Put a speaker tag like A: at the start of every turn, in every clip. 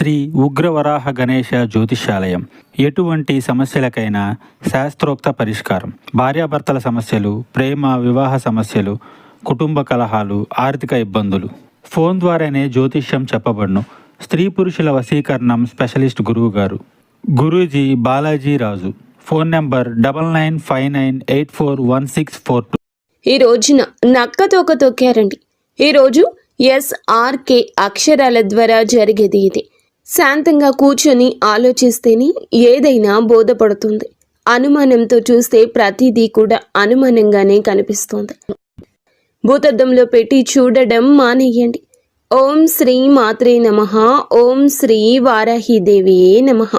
A: శ్రీ ఉగ్రవరాహ గణేశ జ్యోతిష్యాలయం. ఎటువంటి సమస్యలకైనా శాస్త్రోక్త పరిష్కారం. భార్యాభర్తల సమస్యలు, ప్రేమ వివాహ సమస్యలు, కుటుంబ కలహాలు, ఆర్థిక ఇబ్బందులు ఫోన్ ద్వారానే జ్యోతిష్యం చెప్పబడును. స్త్రీ పురుషుల వశీకరణం స్పెషలిస్ట్ గురువు గారు గురూజీ బాలాజీ రాజు. Phone number 9959841642.
B: ఈ రోజున నక్క తోక తొక్కారండి. ఈరోజు SRK అక్షరాల ద్వారా జరిగేది ఇది. శాంతంగా కూర్చొని ఆలోచిస్తేనే ఏదైనా బోధపడుతుంది. అనుమానంతో చూస్తే ప్రతిదీ కూడా అనుమానంగానే కనిపిస్తుంది. భూతద్దంలో పెట్టి చూడడం మానేయండి. ఓం శ్రీ మాత్రే నమః. ఓం శ్రీ వారాహిదేవియే నమః.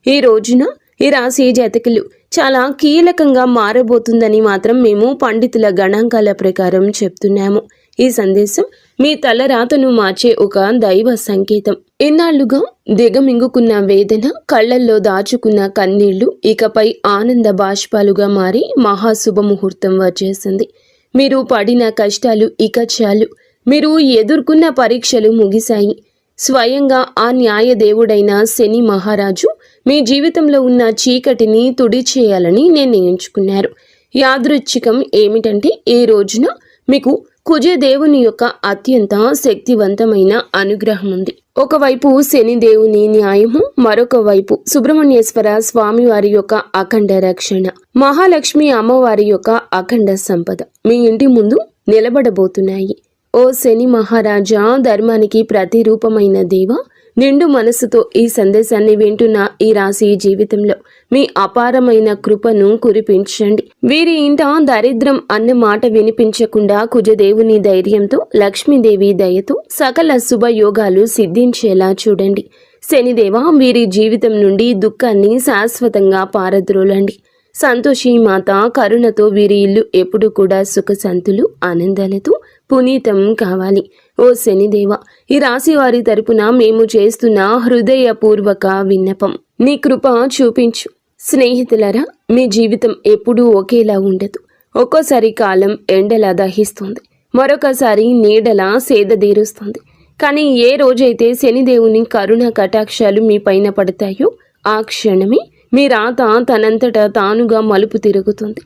B: ఈ రోజున ఈ రాశి జాతకులు చాలా కీలకంగా మారబోతుందని మాత్రం మేము పండితుల గణాంకాల ప్రకారం చెప్తున్నాము. ఈ సందేశం మీ తలరాతను మార్చే ఒక దైవ సంకేతం. ఇన్నాళ్లుగా దిగమింగుకున్న వేదన, కళ్లల్లో దాచుకున్న కన్నీళ్లు ఇకపై ఆనంద బాష్పాలుగా మారి మహాశుభముహూర్తం వచ్చేసింది. మీరు పడిన కష్టాలు ఇక చాలు. మీరు ఎదుర్కొన్న పరీక్షలు ముగిశాయి. స్వయంగా ఆ న్యాయదేవుడైన శని మహారాజు మీ జీవితంలో ఉన్న చీకటిని తుడిచేయాలని నిర్ణయించుకున్నారు. యాదృచ్ఛికం ఏమిటంటే ఈ రోజున మీకు కుజదేవుని యొక్క అత్యంత శక్తివంతమైన అనుగ్రహం ఉంది. ఒకవైపు శనిదేవుని న్యాయము, మరొక వైపు సుబ్రహ్మణ్యేశ్వర స్వామి వారి యొక్క అఖండ రక్షణ, మహాలక్ష్మి అమ్మవారి యొక్క అఖండ సంపద మీ ఇంటి ముందు నిలబడబోతున్నాయి. ఓ శని మహారాజా, ధర్మానికి ప్రతిరూపమైన దేవ, నిండు మనసుతో ఈ సందేశాన్ని వింటున్న ఈ రాశి జీవితంలో మీ అపారమైన కృపను కురిపించండి. వీరి ఇంట దరిద్రం అన్న మాట వినిపించకుండా కుజదేవుని ధైర్యంతో, లక్ష్మీదేవి దయతో సకల శుభయోగాలు సిద్ధించేలా చూడండి. శనిదేవ, వీరి జీవితం నుండి దుఃఖాన్ని శాశ్వతంగా పారద్రోలండి. సంతోషి మాత కరుణతో వీరి ఇల్లు ఎప్పుడు కూడా సుఖశాంతులు, ఆనందాలతో పునీతం కావాలి. ఓ శనిదేవ, ఈ రాశి వారి తరపున మేము చేస్తున్న హృదయపూర్వక విన్నపం, నీ కృప చూపించు. స్నేహితులరా, మీ జీవితం ఎప్పుడూ ఒకేలా ఉండదు. ఒక్కోసారి కాలం ఎండలా దహిస్తుంది, మరొకసారి నీడలా సేదదీరుస్తుంది. కానీ ఏ రోజైతే శనిదేవుని కరుణ కటాక్షాలు మీ పైన పడతాయో ఆ క్షణమే మీ రాత తనంతటా తానుగా మలుపు తిరుగుతుంది.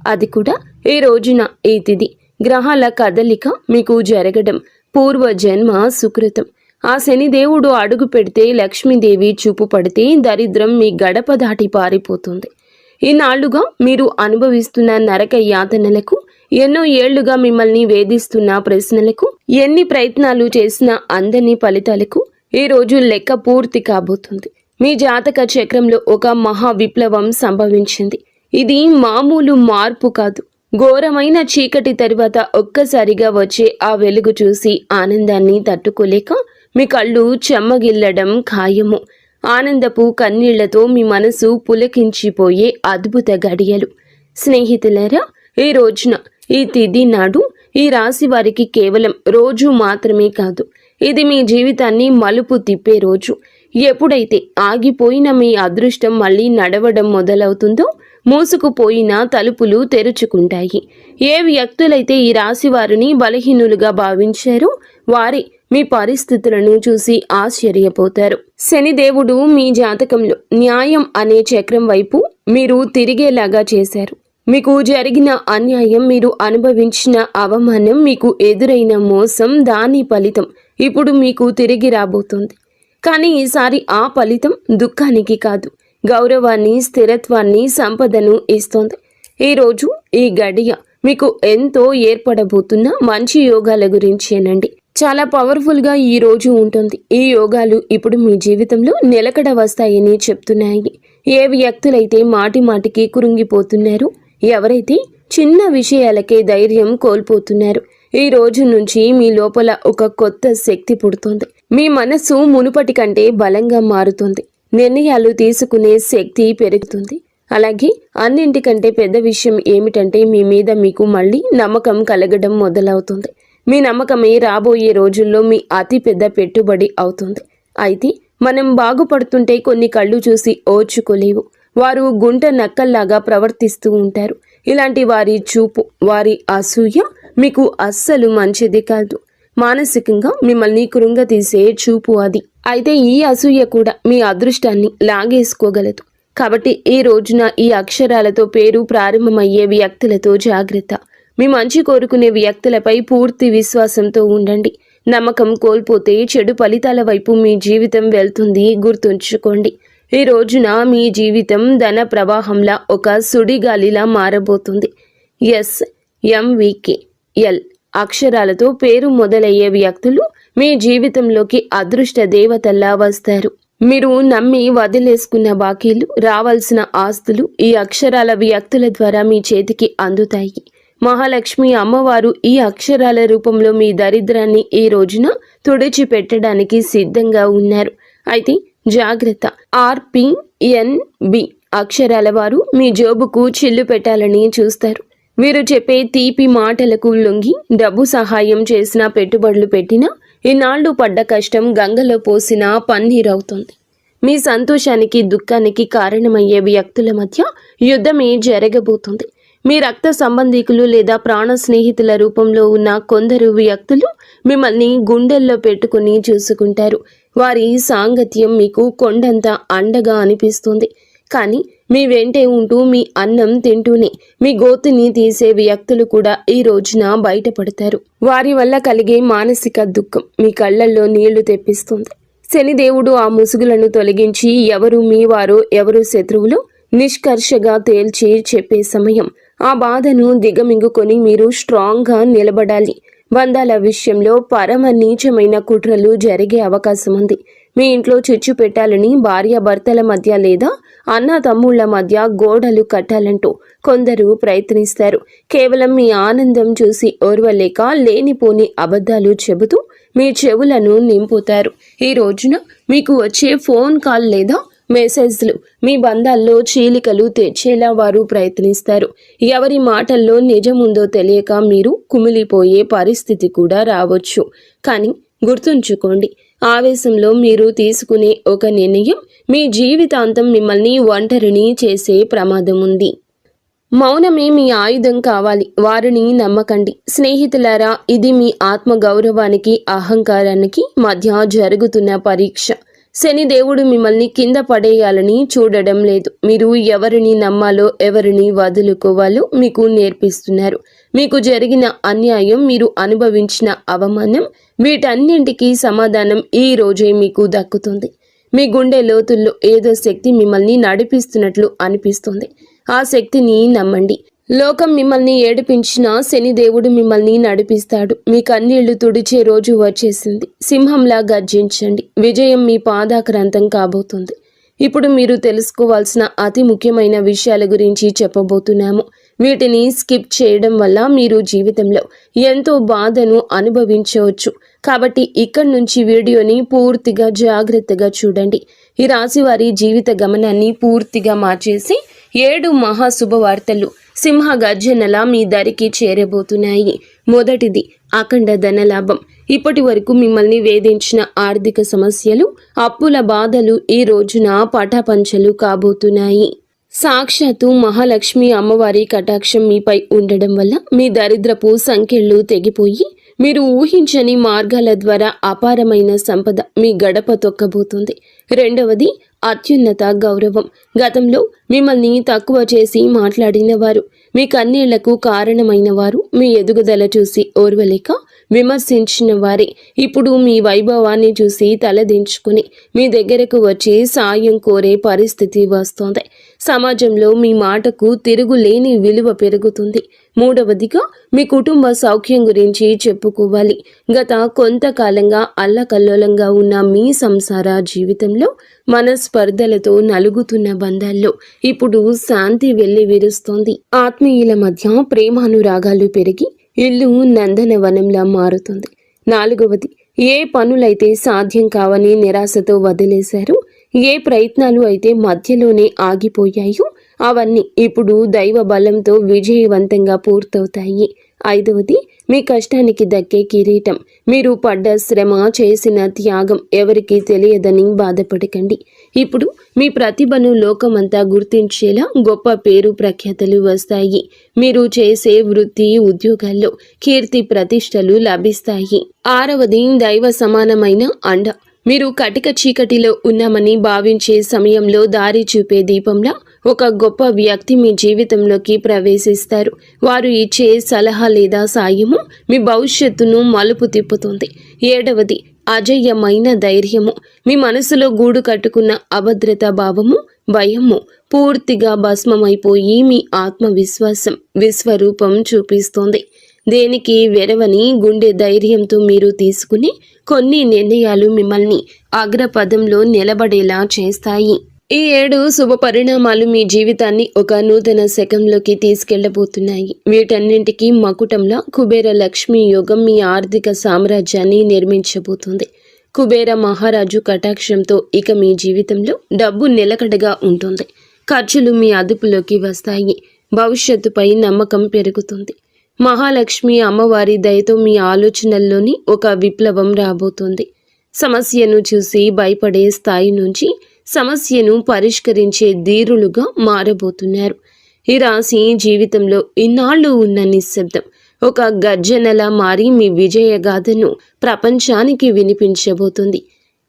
B: అది కూడా ఈ రోజున. ఈ తిథి గ్రహాల కదలిక మీకు జరగడం పూర్వజన్మ సుకృతం. ఆ శనిదేవుడు అడుగు పెడితే, లక్ష్మీదేవి చూపు పడితే దరిద్రం మీ గడప దాటి పారిపోతుంది. ఈనాళ్లుగా మీరు అనుభవిస్తున్న నరక యాతనలకు, ఎన్నో ఏళ్లుగా మిమ్మల్ని వేధిస్తున్న ప్రశ్నలకు, ఎన్ని ప్రయత్నాలు చేసినా అందని ఫలితాలకు ఈ రోజు లెక్క పూర్తి కాబోతుంది. మీ జాతక చక్రంలో ఒక మహా విప్లవం సంభవించింది. ఇది మామూలు మార్పు కాదు. ఘోరమైన చీకటి తరువాత ఒక్కసారిగా వచ్చే ఆ వెలుగు చూసి ఆనందాన్ని తట్టుకోలేక మీ కళ్ళు చెమ్మగిల్లడం ఖాయము. ఆనందపు కన్నీళ్లతో మీ మనసు పులకించిపోయే అద్భుత గడియలు. స్నేహితులారా, ఈ రోజున, ఈ తిథి నాడు ఈ రాశి వారికి కేవలం రోజు మాత్రమే కాదు, ఇది మీ జీవితాన్ని మలుపు తిప్పే రోజు. ఎప్పుడైతే ఆగిపోయిన మీ అదృష్టం మళ్ళీ నడవడం మొదలవుతుందో, మూసుకుపోయిన తలుపులు తెరుచుకుంటాయి. ఏ వ్యక్తులైతే ఈ రాశి వారిని బలహీనులుగా భావించారో వారి మీ పరిస్థితులను చూసి ఆశ్చర్యపోతారు. శనిదేవుడు మీ జాతకంలో న్యాయం అనే చక్రం వైపు మీరు తిరిగేలాగా చేశారు. మీకు జరిగిన అన్యాయం, మీరు అనుభవించిన అవమానం, మీకు ఎదురైన మోసం, దాని ఫలితం ఇప్పుడు మీకు తిరిగి రాబోతుంది. కానీ ఈసారి ఆ ఫలితం దుఃఖానికి కాదు, గౌరవాన్ని, స్థిరత్వాన్ని, సంపదను ఇస్తోంది. ఈరోజు ఈ గడియ మీకు ఎంతో ఏర్పడబోతున్న మంచి యోగాల గురించేనండి. చాలా పవర్ఫుల్గా ఈ రోజు ఉంటుంది. ఈ యోగాలు ఇప్పుడు మీ జీవితంలో నిలకడ వస్తాయని చెప్తున్నాయి. ఏ వ్యక్తులైతే మాటి మాటికి కురుంగిపోతున్నారో, ఎవరైతే చిన్న విషయాలకే ధైర్యం కోల్పోతున్నారు, ఈ రోజు నుంచి మీ లోపల ఒక కొత్త శక్తి పుడుతుంది. మీ మనసు మునుపటి కంటే బలంగా మారుతుంది. నిర్ణయాలు తీసుకునే శక్తి పెరుగుతుంది. అలాగే అన్నింటికంటే పెద్ద విషయం ఏమిటంటే మీ మీద మీకు మళ్ళీ నమ్మకం కలగడం మొదలవుతుంది. మీ నమ్మకమే రాబోయే రోజుల్లో మీ అతి పెద్ద పెట్టుబడి అవుతుంది. అయితే మనం బాగుపడుతుంటే కొన్ని కళ్ళు చూసి ఓర్చుకోలేవు. వారు గుంట నక్కల్లాగా ప్రవర్తిస్తూ ఉంటారు. ఇలాంటి వారి చూపు, వారి అసూయ మీకు అస్సలు మంచిది కాదు. మానసికంగా మిమ్మల్ని కృంగతీసే చూపు అది. అయితే ఈ అసూయ కూడా మీ అదృష్టాన్ని లాగేసుకోగలదు. కాబట్టి ఈ రోజున ఈ అక్షరాలతో పేరు ప్రారంభమయ్యే వ్యక్తులతో జాగ్రత్త. మీ మంచి కోరుకునే వ్యక్తులపై పూర్తి విశ్వాసంతో ఉండండి. నమ్మకం కోల్పోతే చెడు ఫలితాల వైపు మీ జీవితం వెళ్తుంది, గుర్తుంచుకోండి. ఈ రోజున మీ జీవితం ధన ప్రవాహంలా ఒక సుడిగాలిలా మారబోతుంది. SMVKL అక్షరాలతో పేరు మొదలయ్యే వ్యక్తులు మీ జీవితంలోకి అదృష్ట దేవతల్లా వస్తారు. మీరు నమ్మి వదిలేసుకున్న బాకీలు, రావాల్సిన ఆస్తులు ఈ అక్షరాల వ్యక్తుల ద్వారా మీ చేతికి అందుతాయి. మహాలక్ష్మి అమ్మవారు ఈ అక్షరాల రూపంలో మీ దరిద్రాన్ని ఈ రోజున తుడిచిపెట్టడానికి సిద్ధంగా ఉన్నారు. అయితే జాగ్రత్త. RPNB అక్షరాల వారు మీ జోబుకు చిల్లు పెట్టాలని చూస్తారు. వీరు చెప్పే తీపి మాటలకు లొంగి డబ్బు సహాయం చేసినా, పెట్టుబడులు పెట్టినా ఇన్నాళ్లు పడ్డ కష్టం గంగలో పోసినా పన్నీరవుతుంది. మీ సంతోషానికి దుఃఖానికి కారణమయ్యే వ్యక్తుల మధ్య యుద్ధమే జరగబోతుంది. మీ రక్త సంబంధికులు లేదా ప్రాణ స్నేహితుల రూపంలో ఉన్న కొందరు వ్యక్తులు మిమ్మల్ని గుండెల్లో పెట్టుకుని చూసుకుంటారు. వారి సాంగత్యం మీకు కొండంత అండగా అనిపిస్తుంది. కానీ మీ వెంటే ఉంటూ మీ అన్నం తింటూనే మీ గోతిని తీసే వ్యక్తులు కూడా ఈ రోజున బయటపడతారు. వారి వల్ల కలిగే మానసిక దుఃఖం మీ కళ్ళల్లో నీళ్లు తెప్పిస్తుంది. శనిదేవుడు ఆ ముసుగులను తొలగించి ఎవరు మీ వారో ఎవరు శత్రువులో నిష్కర్షగా తేల్చి చెప్పే సమయం. ఆ బాధను దిగమింగుకొని మీరు స్ట్రాంగ్గా నిలబడాలి. బంధాల విషయంలో పరమ నీచమైన కుట్రలు జరిగే అవకాశం ఉంది. మీ ఇంట్లో చిచ్చు పెట్టాలని భార్యాభర్తల మధ్య లేదా అన్న తమ్ముళ్ల మధ్య గోడలు కట్టాలంటూ కొందరు ప్రయత్నిస్తారు. కేవలం మీ ఆనందం చూసి ఓర్వలేక లేనిపోని అబద్ధాలు చెబుతూ మీ చెవులను నింపుతారు. ఈ రోజున మీకు వచ్చే ఫోన్ కాల్ లేదా మెసేజ్లు మీ బంధాల్లో చీలికలు తెచ్చేలా వారు ప్రయత్నిస్తారు. ఎవరి మాటల్లో నిజముందో తెలియక మీరు కుమిలిపోయే పరిస్థితి కూడా రావచ్చు. కానీ గుర్తుంచుకోండి, ఆవేశంలో మీరు తీసుకునే ఒక నిర్ణయం మీ జీవితాంతం మిమ్మల్ని ఒంటరిని చేసే ప్రమాదం ఉంది. మౌనమే మీ ఆయుధం కావాలి. వారిని నమ్మకండి. స్నేహితులారా, ఇది మీ ఆత్మగౌరవానికి, అహంకారానికి మధ్య జరుగుతున్న పరీక్ష. శనిదేవుడు మిమ్మల్ని కింద పడేయాలని చూడడం లేదు. మీరు ఎవరిని నమ్మాలో, ఎవరిని వదులుకోవాలో మీకు నేర్పిస్తున్నారు. మీకు జరిగిన అన్యాయం, మీరు అనుభవించిన అవమానం, వీటన్నింటికీ సమాధానం ఈ రోజే మీకు దక్కుతుంది. మీ గుండె లోతుల్లో ఏదో శక్తి మిమ్మల్ని నడిపిస్తున్నట్లు అనిపిస్తుంది. ఆ శక్తిని నమ్మండి. లోకం మిమ్మల్ని ఏడిపించినా శనిదేవుడు మిమ్మల్ని నడిపిస్తాడు. మీ కన్నీళ్లు తుడిచే రోజు వచ్చేసింది. సింహంలా గర్జించండి. విజయం మీ పాదాక్రాంతం కాబోతుంది. ఇప్పుడు మీరు తెలుసుకోవాల్సిన అతి ముఖ్యమైన విషయాల గురించి చెప్పబోతున్నాము. వీటిని స్కిప్ చేయడం వల్ల మీరు జీవితంలో ఎంతో బాధను అనుభవించవచ్చు. కాబట్టి ఇక్కడి నుంచి వీడియోని పూర్తిగా జాగ్రత్తగా చూడండి. ఈ రాశి వారి జీవిత గమనాన్ని పూర్తిగా మార్చేసి 7 మహాశుభవార్తలు సింహ గర్జనలా మీ దరికి చేరబోతున్నాయి. మొదటిది అఖండ ధనలాభం. ఇప్పటి వరకు మిమ్మల్ని వేధించిన ఆర్థిక సమస్యలు, అప్పుల బాధలు ఈ రోజున పటాపంచలు కాబోతున్నాయి. సాక్షాత్తు మహాలక్ష్మి అమ్మవారి కటాక్షం మీపై ఉండడం వల్ల మీ దరిద్రపు సంఖ్యలు తెగిపోయి మీరు ఊహించని మార్గాల ద్వారా అపారమైన సంపద మీ గడప తొక్కబోతుంది. రెండవది అత్యున్నత గౌరవం. గతంలో మిమ్మల్ని తక్కువ చేసి మాట్లాడిన వారు, మీ కన్నీళ్లకు కారణమైన వారు, మీ ఎదుగుదల చూసి ఓర్వలేక విమర్శించిన వారే ఇప్పుడు మీ వైభవాన్ని చూసి తలదించుకుని మీ దగ్గరకు వచ్చి సాయం కోరే పరిస్థితి వస్తోంది. సమాజంలో మీ మాటకు తిరుగులేని విలువ పెరుగుతుంది. మూడవదిగా మీ కుటుంబ సౌఖ్యం గురించి చెప్పుకోవాలి. గత కొంతకాలంగా అల్లకల్లోలంగా ఉన్న మీ సంసార జీవితంలో మనస్పర్ధలతో నలుగుతున్న బంధాల్లో ఇప్పుడు శాంతి వెళ్లి విరుస్తోంది. ఆత్మీయుల మధ్య ప్రేమానురాగాలు పెరిగి ఇల్లు నందనవనంలా మారుతుంది. నాలుగవది, ఏ పనులైతే సాధ్యం కావని నిరాశతో వదిలేశారో, ఏ ప్రయత్నాలు అయితే మధ్యలోనే ఆగిపోయాయో అవన్నీ ఇప్పుడు దైవ బలంతో విజయవంతంగా పూర్తవుతాయి. ఐదవది, మీ కష్టానికి దక్కే కిరీటం. మీరు పడ్డ శ్రమ, చేసిన త్యాగం ఎవరికీ తెలియదని బాధపడకండి. ఇప్పుడు మీ ప్రతిభను లోకమంతా గుర్తించేలా గొప్ప పేరు ప్రఖ్యాతలు వస్తాయి. మీరు చేసే వృత్తి ఉద్యోగాల్లో కీర్తి ప్రతిష్టలు లభిస్తాయి. 6వది దైవ సమానమైన అండ. మీరు కటిక చీకటిలో ఉన్నామని భావించే సమయంలో దారి చూపే దీపంలా ఒక గొప్ప వ్యక్తి మీ జీవితంలోకి ప్రవేశిస్తారు. వారు ఇచ్చే సలహా లేదా సాయము మీ భవిష్యత్తును మలుపు తిప్పుతుంది. 7వది అజేయమైన ధైర్యము. మీ మనసులో గూడు కట్టుకున్న అభద్రతా భావము, భయము పూర్తిగా భస్మమైపోయి మీ ఆత్మవిశ్వాసం విశ్వరూపం చూపిస్తుంది. దేనికి వెరవని గుండె ధైర్యంతో మీరు తీసుకునే కొన్ని నిర్ణయాలు మిమ్మల్ని అగ్రపదంలో నిలబడేలా చేస్తాయి. ఈ 7 శుభ పరిణామాలు మీ జీవితాన్ని ఒక నూతన శకంలోకి తీసుకెళ్లబోతున్నాయి. వీటన్నింటికీ మకుటంలా కుబేర లక్ష్మీ యోగం మీ ఆర్థిక సామ్రాజ్యాన్ని నిర్మించబోతుంది. కుబేర మహారాజు కటాక్షంతో ఇక మీ జీవితంలో డబ్బు నిలకడగా ఉంటుంది. ఖర్చులు మీ అదుపులోకి వస్తాయి. భవిష్యత్తుపై నమ్మకం పెరుగుతుంది. మహాలక్ష్మి అమ్మవారి దయతో మీ ఆలోచనల్లోని ఒక విప్లవం రాబోతుంది. సమస్యను చూసి భయపడే స్థాయి నుంచి సమస్యను పరిష్కరించే ధీరులుగా మారబోతున్నారు. ఈ రాశి జీవితంలో ఇన్నాళ్ళు ఉన్న నిశ్శబ్దం ఒక గర్జనలా మారి మీ విజయగాథను ప్రపంచానికి వినిపించబోతుంది.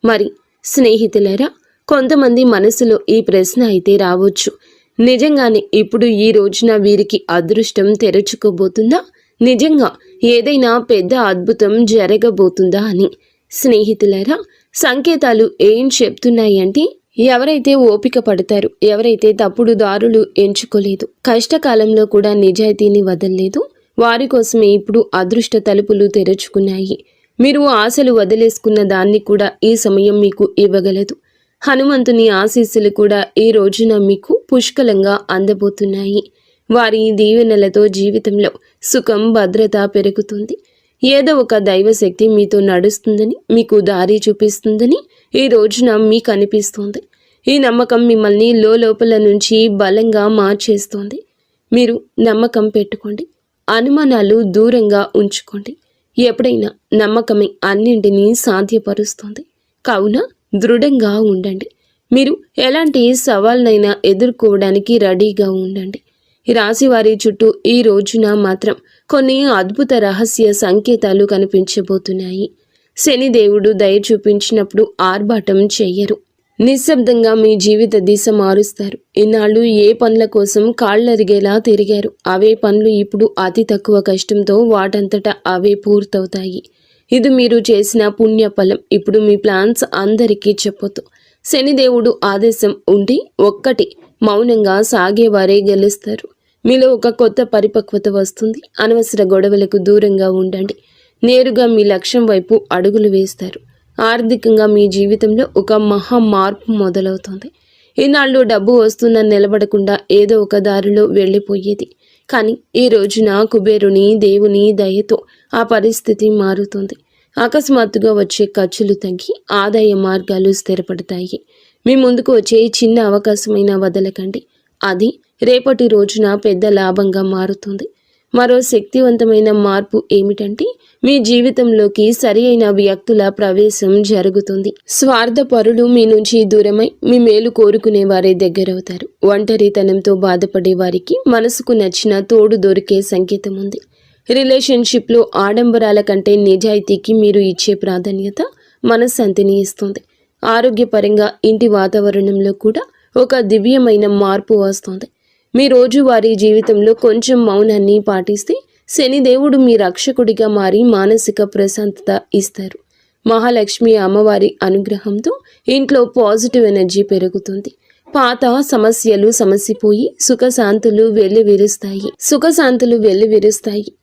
B: మరి స్నేహితులారా, కొంతమంది మనసులో ఈ ప్రశ్న అయితే రావచ్చు, నిజంగానే ఇప్పుడు ఈ రోజున వీరికి అదృష్టం తెరుచుకోబోతుందా? నిజంగా ఏదైనా పెద్ద అద్భుతం జరగబోతుందా అని. స్నేహితులారా, సంకేతాలు ఏం చెప్తున్నాయంటే, ఎవరైతే ఓపిక పడతారు, ఎవరైతే తప్పుడు దారులు ఎంచుకోలేదు, కష్టకాలంలో కూడా నిజాయితీని వదలలేదు, వారి కోసమే ఇప్పుడు అదృష్ట తలుపులు తెరుచుకున్నాయి. మీరు ఆశలు వదిలేసుకున్న దాన్ని కూడా ఈ సమయం మీకు ఇవ్వగలదు. హనుమంతుని ఆశీస్సులు కూడా ఈ రోజున మీకు పుష్కలంగా అందబోతున్నాయి. వారి దీవెనలతో జీవితంలో సుఖం, భద్రత పెరుగుతుంది. ఏదో ఒక దైవశక్తి మీతో నడుస్తుందని, మీకు దారి చూపిస్తుందని ఈ రోజున మీకు అనిపిస్తుంది. ఈ నమ్మకం మిమ్మల్ని లోపల నుంచి బలంగా మార్చేస్తుంది. మీరు నమ్మకం పెట్టుకోండి, అనుమానాలు దూరంగా ఉంచుకోండి. ఎప్పుడైనా నమ్మకమే అన్నింటినీ సాధ్యపరుస్తుంది. కావున దృఢంగా ఉండండి. మీరు ఎలాంటి సవాల్నైనా ఎదుర్కోవడానికి రెడీగా ఉండండి. ఈ రాశి వారి చుట్టూ ఈ రోజున మాత్రం కొన్ని అద్భుత రహస్య సంకేతాలు కనిపించబోతున్నాయి. శనిదేవుడు దయ చూపించినప్పుడు ఆర్భాటం చెయ్యరు. నిశ్శబ్దంగా మీ జీవిత దిశ మారుస్తారు. ఇన్నాళ్ళు ఏ పనుల కోసం కాళ్ళరిగేలా తిరిగారు, అవే పనులు ఇప్పుడు అతి తక్కువ కష్టంతో వాటంతటా అవే పూర్తవుతాయి. ఇది మీరు చేసిన పుణ్యఫలం. ఇప్పుడు మీ ప్లాన్స్ అందరికీ చెప్పొద్దు. శనిదేవుడు ఆదేశం ఉండి ఒక్కటి మౌనంగా సాగేవారే గెలుస్తారు. మీలో ఒక కొత్త పరిపక్వత వస్తుంది. అనవసర గొడవలకు దూరంగా ఉండండి. నేరుగా మీ లక్ష్యం వైపు అడుగులు వేస్తారు. ఆర్థికంగా మీ జీవితంలో ఒక మహా మార్పు మొదలవుతుంది. ఈనాళ్ళు డబ్బు వస్తున్న నిలబడకుండా ఏదో ఒక దారిలో వెళ్ళిపోయేది. కానీ ఈ రోజున కుబేరుని దేవుని దయతో ఆ పరిస్థితి మారుతుంది. అకస్మాత్తుగా వచ్చే ఖర్చులు తగ్గి ఆదాయ మార్గాలు స్థిరపడతాయి. మీ ముందుకు వచ్చే చిన్న అవకాశమైనా వదలకండి. అది రేపటి రోజున పెద్ద లాభంగా మారుతుంది. మరో శక్తివంతమైన మార్పు ఏమిటంటే, మీ జీవితంలోకి సరి అయిన వ్యక్తుల ప్రవేశం జరుగుతుంది. స్వార్థపరులు మీ నుంచి దూరమై మీ మేలు కోరుకునే వారే దగ్గరవుతారు. ఒంటరితనంతో బాధపడే వారికి మనసుకు నచ్చిన తోడు దొరికే సంకేతం ఉంది. రిలేషన్షిప్లో ఆడంబరాల కంటే నిజాయితీకి మీరు ఇచ్చే ప్రాధాన్యత మనశ్శాంతిని ఇస్తుంది. ఆరోగ్యపరంగా ఇంటి వాతావరణంలో కూడా ఒక దివ్యమైన మార్పు వస్తుంది. మీ రోజువారీ జీవితంలో కొంచెం మౌనాన్ని పాటిస్తే శనిదేవుడు మీ రక్షకుడిగా మారి మానసిక ప్రశాంతత ఇస్తారు. మహాలక్ష్మి అమ్మవారి అనుగ్రహంతో ఇంట్లో పాజిటివ్ ఎనర్జీ పెరుగుతుంది. పాత సమస్యలు సమసిపోయి సుఖశాంతులు వెల్లివిరుస్తాయి.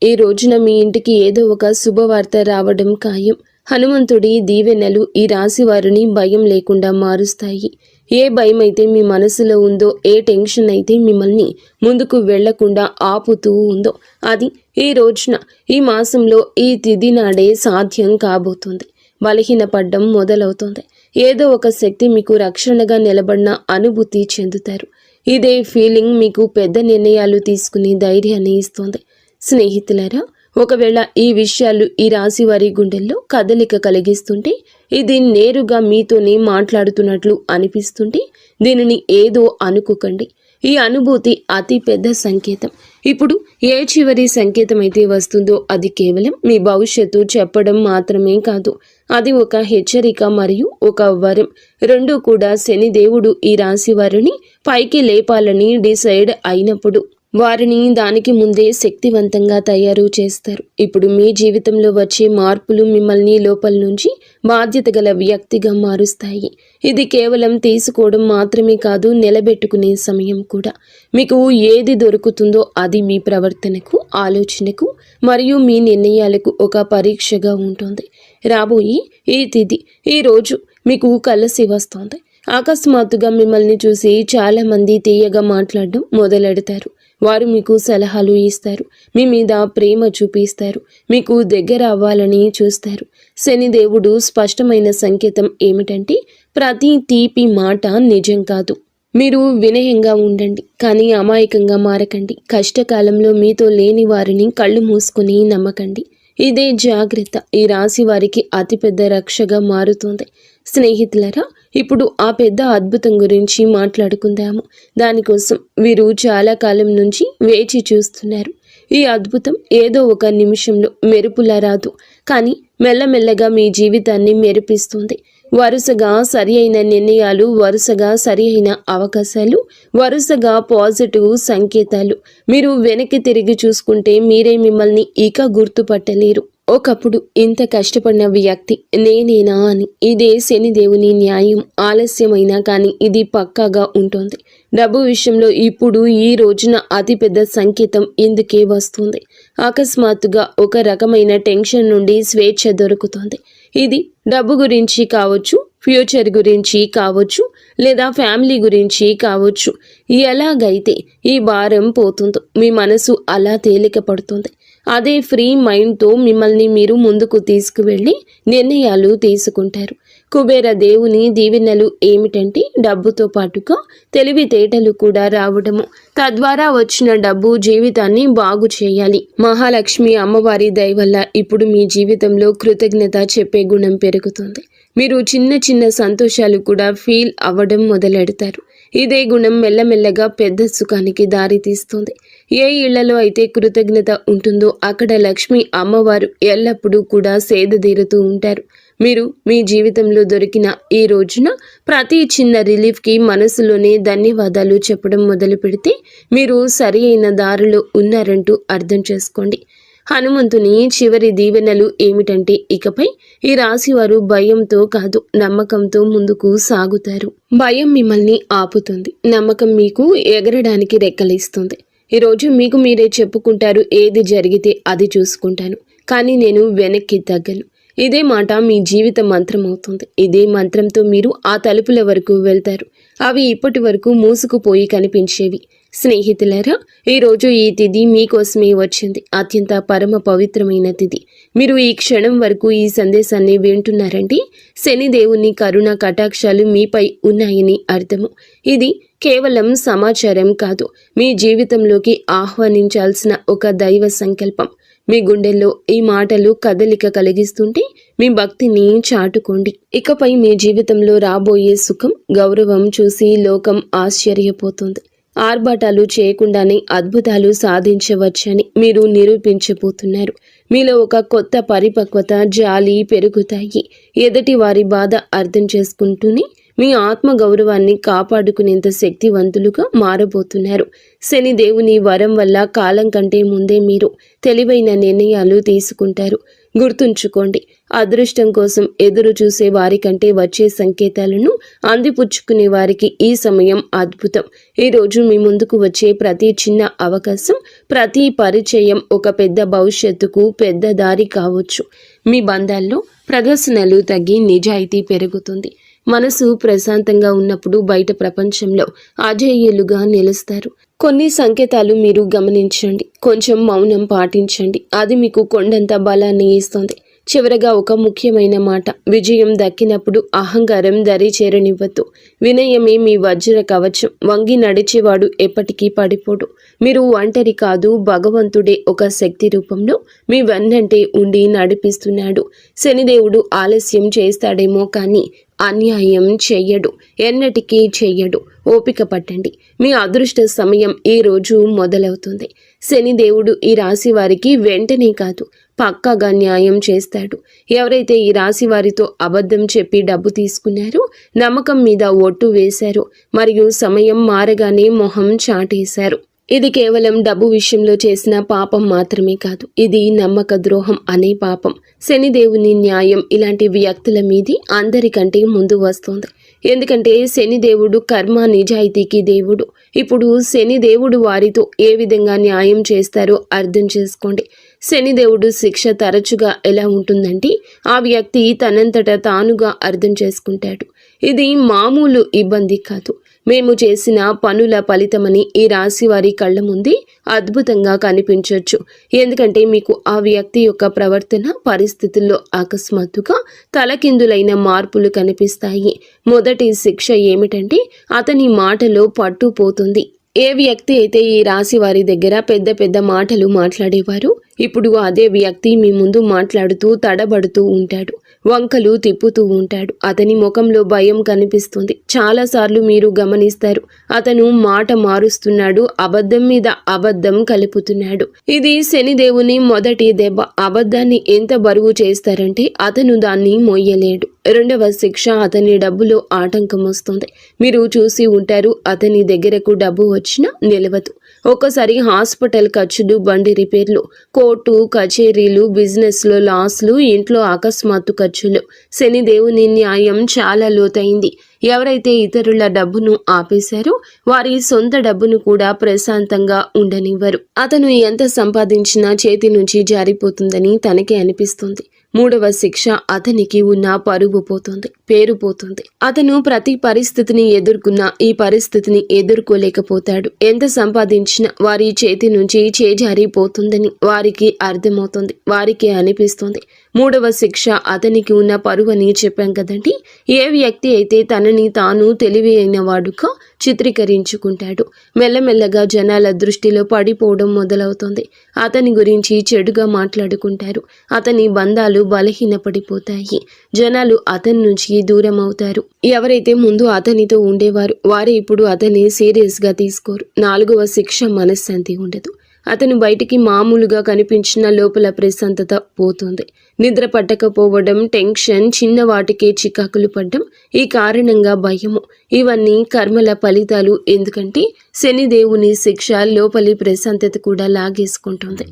B: ఈ రోజున మీ ఇంటికి ఏదో ఒక శుభవార్త రావడం ఖాయం. హనుమంతుడి దీవెనలు ఈ రాశి వారిని భయం లేకుండా మారుస్తాయి. ఏ భయం అయితే మీ మనసులో ఉందో, ఏ టెన్షన్ అయితే మిమ్మల్ని ముందుకు వెళ్లకుండా ఆపుతూ ఉందో, అది ఈ రోజున, ఈ మాసంలో, ఈ తిథి నాడే సాధ్యం కాబోతుంది. బలహీనపడ్డం మొదలవుతుంది. ఏదో ఒక శక్తి మీకు రక్షణగా నిలబడిన అనుభూతి చెందుతారు. ఇదే ఫీలింగ్ మీకు పెద్ద నిర్ణయాలు తీసుకుని ధైర్యాన్ని ఇస్తుంది. స్నేహితులారా, ఒకవేళ ఈ విషయాలు ఈ రాశి వారి గుండెల్లో కదలిక కలిగిస్తుంటే, ఇది నేరుగా మీతోనే మాట్లాడుతున్నట్లు అనిపిస్తుంటే దీనిని ఏదో అనుకోకండి. ఈ అనుభూతి అతి పెద్ద సంకేతం. ఇప్పుడు ఏ చివరి సంకేతం అయితే వస్తుందో అది కేవలం మీ భవిష్యత్తు చెప్పడం మాత్రమే కాదు, అది ఒక హెచ్చరిక మరియు ఒక వరం. రెండూ కూడా శనిదేవుడు ఈ రాశి వారిని పైకి లేపాలని డిసైడ్ అయినప్పుడు వారిని దానికి ముందే శక్తివంతంగా తయారు చేస్తారు. ఇప్పుడు మీ జీవితంలో వచ్చే మార్పులు మిమ్మల్ని లోపల నుంచి బాధ్యత గల వ్యక్తిగా మారుస్తాయి. ఇది కేవలం తీసుకోవడం మాత్రమే కాదు, నిలబెట్టుకునే సమయం కూడా. మీకు ఏది దొరుకుతుందో అది మీ ప్రవర్తనకు, ఆలోచనకు మరియు మీ నిర్ణయాలకు ఒక పరీక్షగా ఉంటుంది. రాబోయే ఈ తిథి, ఈ రోజు మీకు కలిసి వస్తుంది. అకస్మాత్తుగా మిమ్మల్ని చూసి చాలామంది తీయగా మాట్లాడడం మొదలెడతారు. వారు మీకు సలహాలు ఇస్తారు, మీ మీద ప్రేమ చూపిస్తారు, మీకు దగ్గర అవ్వాలని చూస్తారు. శనిదేవుడు స్పష్టమైన సంకేతం ఏమిటంటే, ప్రతి తీపి మాట నిజం కాదు. మీరు వినయంగా ఉండండి, కానీ అమాయకంగా మారకండి. కష్టకాలంలో మీతో లేని వారిని కళ్ళు మూసుకుని నమ్మకండి. ఇదే జాగ్రత్త ఈ రాశి వారికి అతిపెద్ద రక్షగా మారుతుంది. స్నేహితులరా, ఇప్పుడు ఆ పెద్ద అద్భుతం గురించి మాట్లాడుకుందాము. దానికోసం వీరు చాలా కాలం నుంచి వేచి చూస్తున్నారు. ఈ అద్భుతం ఏదో ఒక నిమిషంలో మెరుపులా రాదు, కానీ మెల్లమెల్లగా మీ జీవితాన్ని మెరిపిస్తుంది. వరుసగా సరి అయిన నిర్ణయాలు, వరుసగా సరి అయిన అవకాశాలు, వరుసగా పాజిటివ్ సంకేతాలు. మీరు వెనక్కి తిరిగి చూసుకుంటే మీరే మిమ్మల్ని ఇక గుర్తుపట్టలేరు. ఒకప్పుడు ఇంత కష్టపడిన వ్యక్తి నేనేనా అని. ఇదే శనిదేవుని న్యాయం. ఆలస్యమైనా కానీ ఇది పక్కాగా ఉంటుంది. డబ్బు విషయంలో ఇప్పుడు ఈ రోజున అతిపెద్ద సంకేతం ఇందుకే వస్తుంది. అకస్మాత్తుగా ఒక రకమైన టెన్షన్ నుండి స్వేచ్ఛ దొరుకుతుంది. ఇది డబ్బు గురించి కావచ్చు, ఫ్యూచర్ గురించి కావచ్చు, లేదా ఫ్యామిలీ గురించి కావచ్చు. ఎలాగైతే ఈ భారం పోతుందో మీ మనసు అలా తేలిక పడుతుంది. అదే ఫ్రీ మైండ్తో మిమ్మల్ని మీరు ముందుకు తీసుకువెళ్ళి నిర్ణయాలు తీసుకుంటారు. కుబేర దేవుని దీవెనలు ఏమిటంటే, డబ్బుతో పాటుగా తెలివితేటలు కూడా రావడము. తద్వారా వచ్చిన డబ్బు జీవితాన్ని బాగు చేయాలి. మహాలక్ష్మి అమ్మవారి దయ వల్ల ఇప్పుడు మీ జీవితంలో కృతజ్ఞత చెప్పే గుణం పెరుగుతుంది. మీరు చిన్న చిన్న సంతోషాలు కూడా ఫీల్ అవ్వడం మొదలెడతారు. ఇదే గుణం మెల్లమెల్లగా పెద్ద సుఖానికి దారి తీస్తుంది. ఏ ఇళ్లలో అయితే కృతజ్ఞత ఉంటుందో అక్కడ లక్ష్మి అమ్మవారు ఎల్లప్పుడూ కూడా సేదతీరుతూ ఉంటారు. మీరు మీ జీవితంలో దొరికిన ఈ రోజున ప్రతి చిన్న రిలీఫ్కి మనసులోనే ధన్యవాదాలు చెప్పడం మొదలు పెడితే మీరు సరి అయిన దారిలో ఉన్నారంటూ అర్థం చేసుకోండి. హనుమంతుని చివరి దీవెనలు ఏమిటంటే, ఇకపై ఈ రాశివారు భయంతో కాదు, నమ్మకంతో ముందుకు సాగుతారు. భయం మిమ్మల్ని ఆపుతుంది, నమ్మకం మీకు ఎగరడానికి రెక్కలిస్తుంది. ఈరోజు మీకు మీరే చెప్పుకుంటారు, ఏది జరిగితే అది చూసుకుంటాను, కానీ నేను వెనక్కి తగ్గను. ఇదే మాట మీ జీవిత మంత్రం అవుతుంది. ఇదే మంత్రంతో మీరు ఆ తలుపుల వరకు వెళ్తారు. అవి ఇప్పటి వరకు మూసుకుపోయి కనిపించేవి. స్నేహితులారా, ఈరోజు ఈ తిథి మీకోసమే వచ్చింది. అత్యంత పరమ పవిత్రమైన తిథి. మీరు ఈ క్షణం వరకు ఈ సందేశాన్ని వింటున్నారంటే శనిదేవుని కరుణ కటాక్షాలు మీపై ఉన్నాయని అర్థము. ఇది కేవలం సమాచారం కాదు, మీ జీవితంలోకి ఆహ్వానించాల్సిన ఒక దైవ సంకల్పం. మీ గుండెల్లో ఈ మాటలు కదలిక కలిగిస్తుంటే మీ భక్తిని చాటుకోండి. ఇకపై మీ జీవితంలో రాబోయే సుఖం, గౌరవం చూసి లోకం ఆశ్చర్యపోతుంది. ఆర్భాటాలు చేయకుండానే అద్భుతాలు సాధించవచ్చని మీరు నిరూపించబోతున్నారు. మీలో ఒక కొత్త పరిపక్వత, జాలి పెరుగుతాయి. ఎదుటి వారి బాధ అర్థం చేసుకుంటూనే మీ ఆత్మ గౌరవాన్ని కాపాడుకునేంత శక్తివంతులుగా మారబోతున్నారు. శని దేవుని వరం వల్ల కాలం కంటే ముందే మీరు తెలివైన నిర్ణయాలు తీసుకుంటారు. గుర్తుంచుకోండి, అదృష్టం కోసం ఎదురు చూసే వారికంటే వచ్చే సంకేతాలను అందిపుచ్చుకునే వారికి ఈ సమయం అద్భుతం. ఈరోజు మీ ముందుకు వచ్చే ప్రతి చిన్న అవకాశం, ప్రతి పరిచయం ఒక పెద్ద భవిష్యత్తుకు పెద్ద దారి కావచ్చు. మీ బంధాల్లో ప్రదర్శనలు తగ్గి నిజాయితీ పెరుగుతుంది. మనసు ప్రశాంతంగా ఉన్నప్పుడు బయట ప్రపంచంలో అజేయులుగా నిలుస్తారు. కొన్ని సంకేతాలు మీరు గమనించండి, కొంచెం మౌనం పాటించండి. అది మీకు కొండంత బలాన్ని ఇస్తుంది. చివరగా ఒక ముఖ్యమైన మాట, విజయం దక్కినప్పుడు అహంకారం దరి చేరనివ్వద్దు. వినయమే మీ వజ్ర కవచం. వంగి నడిచేవాడు ఎప్పటికీ పడిపోడు. మీరు ఒంటరి కాదు, భగవంతుడే ఒక శక్తి రూపంలో మీ వెన్నంటే ఉండి నడిపిస్తున్నాడు. శనిదేవుడు ఆలస్యం చేస్తాడేమో కానీ అన్యాయం చెయ్యడు, ఎన్నటికీ చెయ్యడు. ఓపిక పట్టండి, మీ అదృష్ట సమయం ఈ రోజు మొదలవుతుంది. శనిదేవుడు ఈ రాశి వారికి వెంటనే కాదు, పక్కాగా న్యాయం చేస్తాడు. ఎవరైతే ఈ రాశి వారితో అబద్ధం చెప్పి డబ్బు తీసుకున్నారో, నమ్మకం మీద ఒట్టు వేశారో, మరియు సమయం మారగానే మొహం చాటేశారు, ఇది కేవలం డబ్బు విషయంలో చేసిన పాపం మాత్రమే కాదు, ఇది నమ్మక ద్రోహం అనే పాపం. శనిదేవుని న్యాయం ఇలాంటి వ్యక్తుల మీది అందరికంటే ముందు వస్తుంది. ఎందుకంటే శనిదేవుడు కర్మ నిజాయితీకి దేవుడు. ఇప్పుడు శనిదేవుడు వారితో ఏ విధంగా న్యాయం చేస్తారో అర్థం చేసుకోండి. శనిదేవుడు శిక్ష తరచుగా ఎలా ఉంటుందంటే, ఆ వ్యక్తి తనంతట తానుగా అర్థం చేసుకుంటాడు. ఇది మామూలు ఇబ్బంది కాదు, మేము చేసిన పనుల ఫలితమని ఈ రాశి వారి కళ్ళ ముందే అద్భుతంగా కనిపించవచ్చు. ఎందుకంటే మీకు ఆ వ్యక్తి యొక్క ప్రవర్తన పరిస్థితుల్లో అకస్మాత్తుగా తలకిందులైన మార్పులు కనిపిస్తాయి. మొదటి శిక్ష ఏమిటంటే, అతని మాటలో పట్టు పోతుంది. ఏ వ్యక్తి అయితే ఈ రాశి వారి దగ్గర పెద్ద పెద్ద మాటలు మాట్లాడేవారు, ఇప్పుడు అదే వ్యక్తి మీ ముందు మాట్లాడుతూ తడబడుతూ ఉంటాడు, వంకలు తిప్పుతూ ఉంటాడు. అతని ముఖంలో భయం కనిపిస్తుంది. చాలాసార్లు మీరు గమనిస్తారు, అతను మాట మారుస్తున్నాడు, అబద్ధం మీద అబద్ధం కలుపుతున్నాడు. ఇది శనిదేవుని మొదటి దెబ్బ. అబద్ధాన్ని ఎంత బరువు చేస్తారంటే అతను దాన్ని మోయలేడు. రెండవ శిక్ష, అతని డబ్బులో ఆటంకం వస్తుంది. మీరు చూసి ఉంటారు, అతని దగ్గరకు డబ్బు వచ్చినా నిలవదు. ఒక్కసారి హాస్పిటల్ ఖర్చులు, బండి రిపేర్లు, కోర్టు కచేరీలు, బిజినెస్లో లాస్లు, ఇంట్లో అకస్మాత్తు ఖర్చులు. శనిదేవుని న్యాయం చాలా లోతైంది. ఎవరైతే ఇతరుల డబ్బును ఆపేశారో వారి సొంత డబ్బును కూడా ప్రశాంతంగా ఉండనివ్వరు. అతను ఎంత సంపాదించినా చేతి నుంచి జారిపోతుందని తనకే అనిపిస్తుంది. మూడవ శిక్ష, అతనికి ఉన్న పరువు పోతుంది, పేరు పోతుంది. అతను ప్రతి పరిస్థితిని ఎదుర్కొన్నా ఈ పరిస్థితిని ఎదుర్కోలేకపోతాడు. ఎంత సంపాదించినా వారి చేతి నుంచి చేజారిపోతుందని వారికి అర్థమవుతుంది, వారికి అనిపిస్తుంది. మూడవ శిక్ష, అతనికి ఉన్న పరువు అని చెప్పాం కదండి. ఏ వ్యక్తి అయితే తనని తాను తెలివి అయిన వాడుగా చిత్రీకరించుకుంటాడు, మెల్లమెల్లగా జనాల దృష్టిలో పడిపోవడం మొదలవుతుంది. అతని గురించి చెడుగా మాట్లాడుకుంటారు, అతని బంధాలు బలహీనపడిపోతాయి, జనాలు అతని నుంచి దూరం అవుతారు. ఎవరైతే ముందు అతనితో ఉండేవారు వారే ఇప్పుడు అతన్ని సీరియస్గా తీసుకోరు. నాలుగవ శిక్ష, మనశ్శాంతి ఉండదు. అతను బయటికి మామూలుగా కనిపించిన లోపల ప్రశాంతత పోతుంది. నిద్ర పట్టకపోవడం, టెన్షన్, చిన్న వాటికే చికాకులు పడ్డం, ఈ కారణంగా భయము, ఇవన్నీ కర్మల ఫలితాలు. ఎందుకంటే శనిదేవుని శిక్ష లోపలి ప్రశాంతత కూడా లాగేసుకుంటుంది.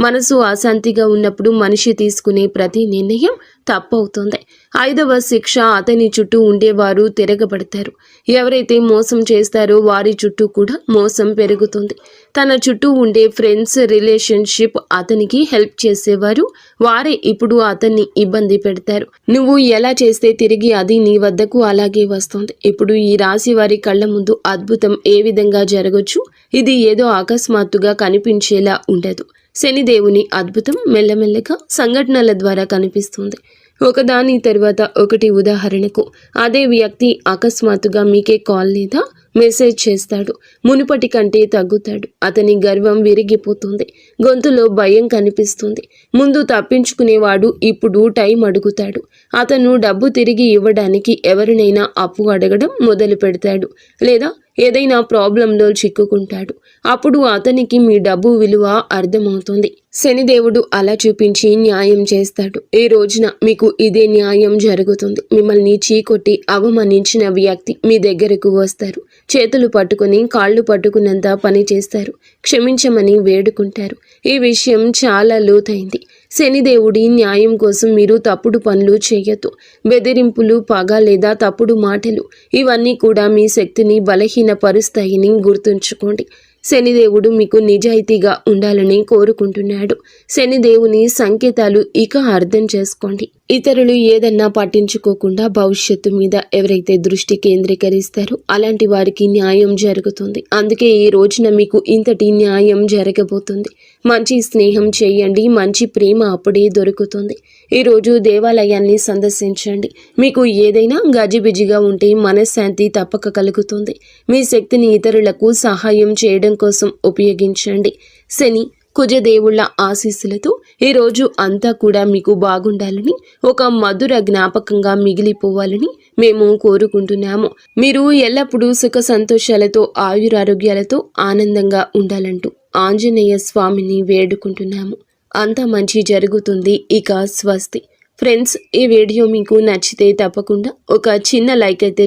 B: మనసు అశాంతిగా ఉన్నప్పుడు మనిషి తీసుకునే ప్రతి నిర్ణయం తప్పవుతుంది. ఐదవ శిక్ష, అతని చుట్టూ ఉండేవారు తిరగబడతారు. ఎవరైతే మోసం చేస్తారో వారి చుట్టూ కూడా మోసం పెరుగుతుంది. తన చుట్టూ ఉండే ఫ్రెండ్స్, రిలేషన్షిప్, అతనికి హెల్ప్ చేసేవారు వారే ఇప్పుడు అతన్ని ఇబ్బంది పెడతారు. నువ్వు ఎలా చేస్తే తిరిగి అది నీ వద్దకు అలాగే వస్తుంది. ఇప్పుడు ఈ రాశి వారి కళ్ళ ముందు అద్భుతం ఏ విధంగా జరగచ్చు, ఇది ఏదో అకస్మాత్తుగా కనిపించేలా ఉండదు. శనిదేవుని అద్భుతం మెల్లమెల్లగా సంఘటనల ద్వారా కనిపిస్తుంది, ఒకదాని తర్వాత ఒకటి. ఉదాహరణకు, అదే వ్యక్తి అకస్మాత్తుగా మీకే కాల్ లేదా మెసేజ్ చేస్తాడు. మునుపటి కంటే తగ్గుతాడు. అతని గర్వం విరిగిపోతుంది, గొంతులో భయం కనిపిస్తుంది. ముందు తప్పించుకునేవాడు ఇప్పుడు టైం అడుగుతాడు. అతను డబ్బు తిరిగి ఇవ్వడానికి ఎవరినైనా అప్పు అడగడం మొదలు పెడతాడు, లేదా ఏదైనా ప్రాబ్లంలో చిక్కుకుంటాడు. అప్పుడు అతనికి మీ డబ్బు విలువ అర్థమవుతుంది. శనిదేవుడు అలా చూపించి న్యాయం చేస్తాడు. ఈ రోజున మీకు ఇదే న్యాయం జరుగుతుంది. మిమ్మల్ని చీకొట్టి అవమానించిన వ్యక్తి మీ దగ్గరకు వస్తారు. చేతులు పట్టుకుని కాళ్ళు పట్టుకున్నంత పని చేస్తారు. క్షమించమని వేడుకుంటారు. ఈ విషయం చాలా లోతైంది. శనిదేవుడి న్యాయం కోసం మీరు తప్పుడు పనులు చేయొద్దు. బెదిరింపులు, పగ లేదా తప్పుడు మాటలు, ఇవన్నీ కూడా మీ శక్తిని బలహీనపరుస్తాయని గుర్తుంచుకోండి. శనిదేవుడు మీకు నిజాయితీగా ఉండాలని కోరుకుంటున్నాడు. శనిదేవుని సంకేతాలు ఇక అర్థం చేసుకోండి. ఇతరులు ఏదన్నా పట్టించుకోకుండా భవిష్యత్తు మీద ఎవరైతే దృష్టి కేంద్రీకరిస్తారో అలాంటి వారికి న్యాయం జరుగుతుంది. అందుకే ఈ రోజున మీకు ఇంతటి న్యాయం జరగబోతుంది. మంచి స్నేహం చేయండి, మంచి ప్రేమ అప్పుడే దొరుకుతుంది. ఈరోజు దేవాలయాన్ని సందర్శించండి. మీకు ఏదైనా గజిబిజిగా ఉంటే మనశ్శాంతి తప్పక కలుగుతుంది. మీ శక్తిని ఇతరులకు సహాయం చేయడం కోసం ఉపయోగించండి. శని కుజదేవుళ్ల ఆశీస్సులతో ఈరోజు అంతా కూడా మీకు బాగుండాలని, ఒక మధుర జ్ఞాపకంగా మిగిలిపోవాలని మేము కోరుకుంటున్నాము. మీరు ఎల్లప్పుడూ సుఖ సంతోషాలతో ఆయురారోగ్యాలతో ఆనందంగా ఉండాలంటూ ఆంజనేయ స్వామిని వేడుకుంటున్నాము. అంతా మంచి జరుగుతుంది. ఇక స్వస్తి. ఫ్రెండ్స్, ఈ వీడియో మీకు నచ్చితే తప్పకుండా ఒక చిన్న లైక్ అయితే